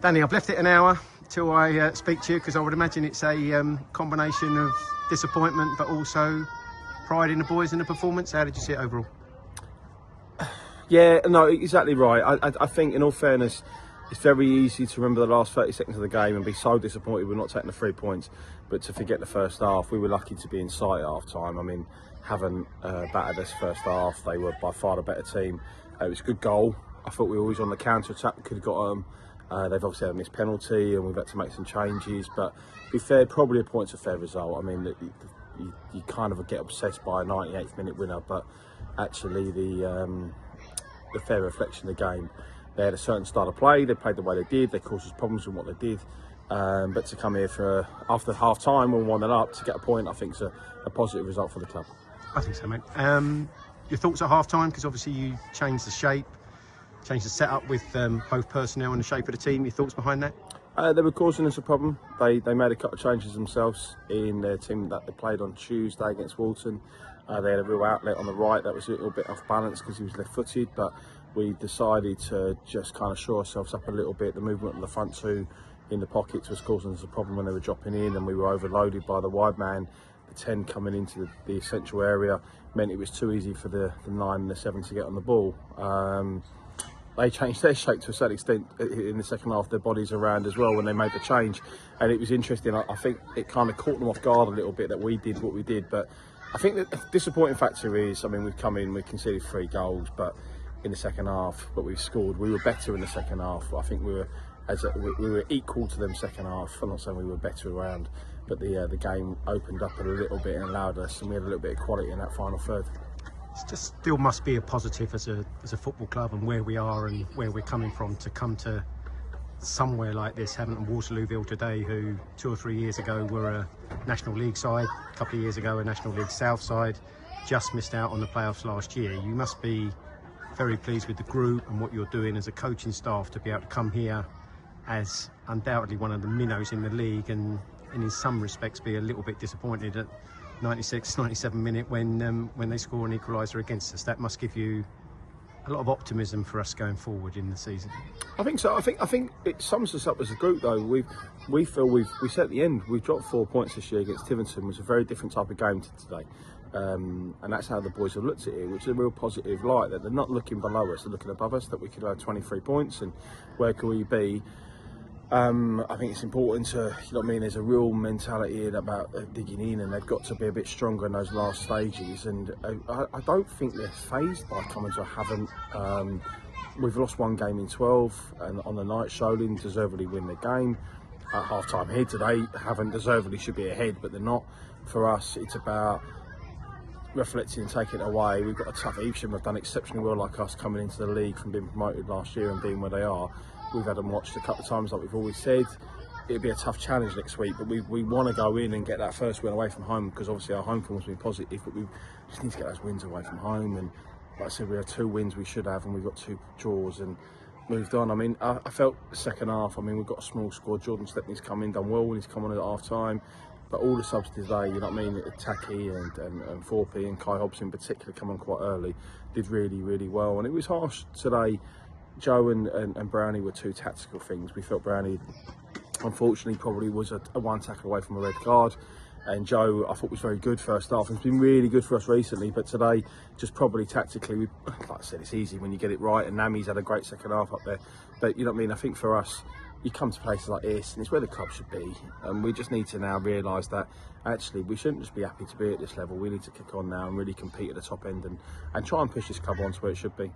Danny, I've left it an hour till I speak to you, because I would imagine it's a combination of disappointment but also pride in the boys and the performance. How did you see it overall? Yeah, no, exactly right. I think, in all fairness, it's very easy to remember the last 30 seconds of the game and be so disappointed we're not taking the 3 points, but to forget the first half. We were lucky to be in sight at half time. I mean, Havant battered us first half. They were by far the better team. It was a good goal. I thought we were always on the counter attack. We could have got them. They've obviously had a missed penalty and we've had to make some changes, but to be fair, probably a point's a fair result. I mean, you kind of get obsessed by a 98th minute winner, but actually the fair reflection of the game, they had a certain style of play, they played the way they did, they caused us problems with what they did, but to come here for after half time and 1-0 up to get a point, I think is a positive result for the club. I think so, mate. Your thoughts at half time, because obviously you changed the shape, changed the setup with both personnel and the shape of the team. Your thoughts behind that? They were causing us a problem. They made a couple of changes themselves in their team that they played on Tuesday against Walton. They had a real outlet on the right that was a little bit off balance because he was left-footed, but we decided to just kind of shore ourselves up a little bit. The movement on the front two in the pockets was causing us a problem when they were dropping in, and we were overloaded by the wide man. The 10 coming into the essential area meant it was too easy for the 9 and the 7 to get on the ball. They changed their shape to a certain extent in the second half, their bodies around as well when they made the change, and it was interesting. I think it kind of caught them off guard a little bit that we did what we did, but I think the disappointing factor is, I mean, we've come in, we conceded 3 goals, but in the second half, but we've scored. We were better in the second half. I think we were equal to them second half. I'm not saying we were better around, but the game opened up a little bit and allowed us, and we had a little bit of quality in that final third. It just still must be a positive as a football club and where we are and where we're coming from to come to somewhere like this. Havant Waterlooville today, who 2 or 3 years ago were a National League side, a couple of years ago a National League South side, just missed out on the playoffs last year. You must be very pleased with the group and what you're doing as a coaching staff to be able to come here as undoubtedly one of the minnows in the league, and in some respects be a little bit disappointed at 96, 97 minute when they score an equaliser against us. That must give you a lot of optimism for us going forward in the season. I think so. I think it sums us up as a group, though. We feel we said at the end, we've dropped 4 points this year against Tiverton. It was a very different type of game to today, and that's how the boys have looked at it, which is a real positive light, that they're not looking below us, they're looking above us, that we could have 23 points and where can we be. I think it's important to, you know what I mean, there's a real mentality about digging in, and they've got to be a bit stronger in those last stages, and I don't think they're phased by coming to a Havant. We've lost 1 game in 12, and on the night Sholing deservedly win the game. At half time here today, Havant deservedly should be ahead, but they're not. For us, it's about reflecting and taking it away. We've got a tough Evesham, have done exceptionally well like us coming into the league from being promoted last year and being where they are. We've had them watched a couple of times, like we've always said. It'll be a tough challenge next week, but we want to go in and get that first win away from home, because obviously our home form has been positive, but we just need to get those wins away from home. And like I said, we have 2 wins we should have, and we've got 2 draws and moved on. I mean, I felt the second half, I mean, we've got a small squad. Jordan Stepney's come in, done well when he's come on at half time, but all the subs today, you know what I mean, Taki and Thorpe and Kai Hobbs in particular come on quite early, did really, really well. And it was harsh today. Joe and Brownie were 2 tactical things. We felt Brownie, unfortunately, probably was a 1 tackle away from a red card. And Joe, I thought, was very good first half. It's been really good for us recently, but today, just probably tactically, like I said, it's easy when you get it right. And Nami's had a great second half up there. But you know what I mean? I think for us, you come to places like this, and it's where the club should be. And we just need to now realise that actually we shouldn't just be happy to be at this level. We need to kick on now and really compete at the top end and try and push this club on to where it should be.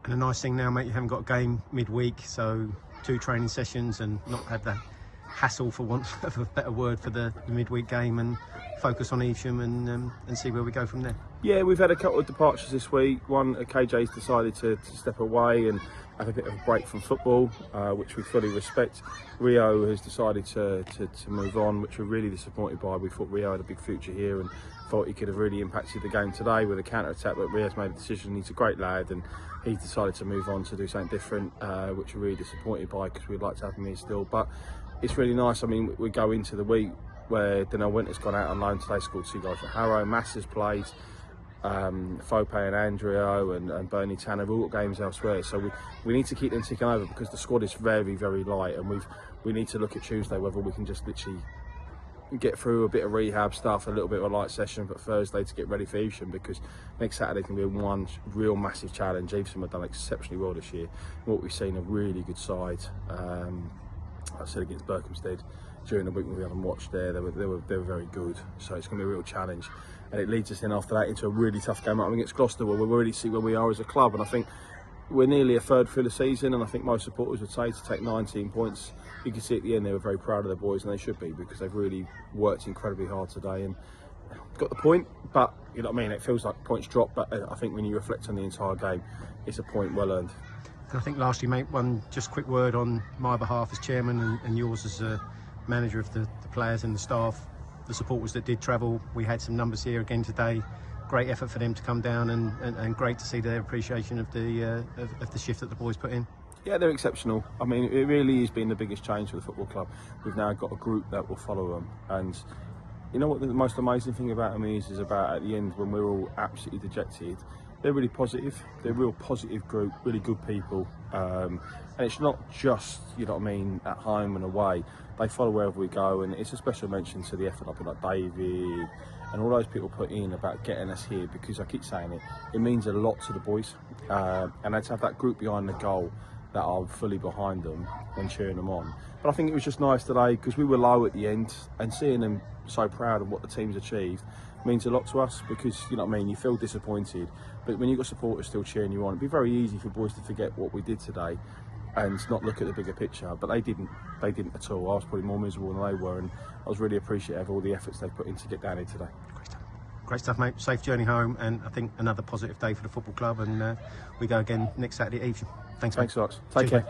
And a nice thing now, mate, you haven't got a game midweek, so 2 training sessions and not have the hassle, for want of a better word, for the midweek game, and focus on Evesham and see where we go from there. Yeah, we've had a couple of departures this week. One, KJ's decided to step away and have a bit of a break from football, which we fully respect. Rio has decided to move on, which we're really disappointed by. We thought Rio had a big future here and thought he could have really impacted the game today with a counter-attack, but Rio's made a decision. He's a great lad, and he's decided to move on to do something different, which we're really disappointed by, because we'd like to have him here still. But it's really nice. I mean, we go into the week where Daniel Winter's gone out on loan today, scored 2 goals for Harrow. Mass has played. Fope and Andrio and Bernie Tanner have all got games elsewhere, so we need to keep them ticking over because the squad is very, very light, and we need to look at Tuesday whether we can just literally get through a bit of rehab stuff, a little bit of a light session, but Thursday to get ready for Evesham, because next Saturday can be one real massive challenge. Evesham have done exceptionally well this year. What we've seen, a really good side. I said against Berkhamsted during the week when we haven't watched there, they were very good. So it's going to be a real challenge, and it leads us then after that into a really tough game up against Gloucester, where we really see where we are as a club. And I think we're nearly a third through the season, and I think most supporters would say to take 19 points. You can see at the end they were very proud of their boys, and they should be, because they've really worked incredibly hard today and got the point. But you know what I mean, it feels like points drop, but I think when you reflect on the entire game, it's a point well earned. And I think lastly, mate, one just quick word on my behalf as chairman and yours as a manager of the players and the staff, the supporters that did travel. We had some numbers here again today. Great effort for them to come down, and great to see their appreciation of the shift that the boys put in. Yeah, they're exceptional. I mean, it really has been the biggest change for the football club. We've now got a group that will follow them, and you know what the most amazing thing about them is about at the end when we're all absolutely dejected, they're really positive. They're a real positive group, really good people, and it's not just, you know what I mean, at home and away. They follow wherever we go, and it's a special mention to the effort like David and all those people put in about getting us here, because I keep saying it means a lot to the boys, and to have that group behind the goal that are fully behind them and cheering them on. But I think it was just nice today because we were low at the end, and seeing them so proud of what the team's achieved means a lot to us, because you know what I mean, you feel disappointed, but when you've got supporters still cheering you on, it'd be very easy for boys to forget what we did today and not look at the bigger picture. But they didn't at all. I was probably more miserable than they were, and I was really appreciative of all the efforts they put in to get down here today. Great stuff, mate. Safe journey home, and I think another positive day for the football club, and we go again next Saturday at Evesham. Thanks, Lots. Take care.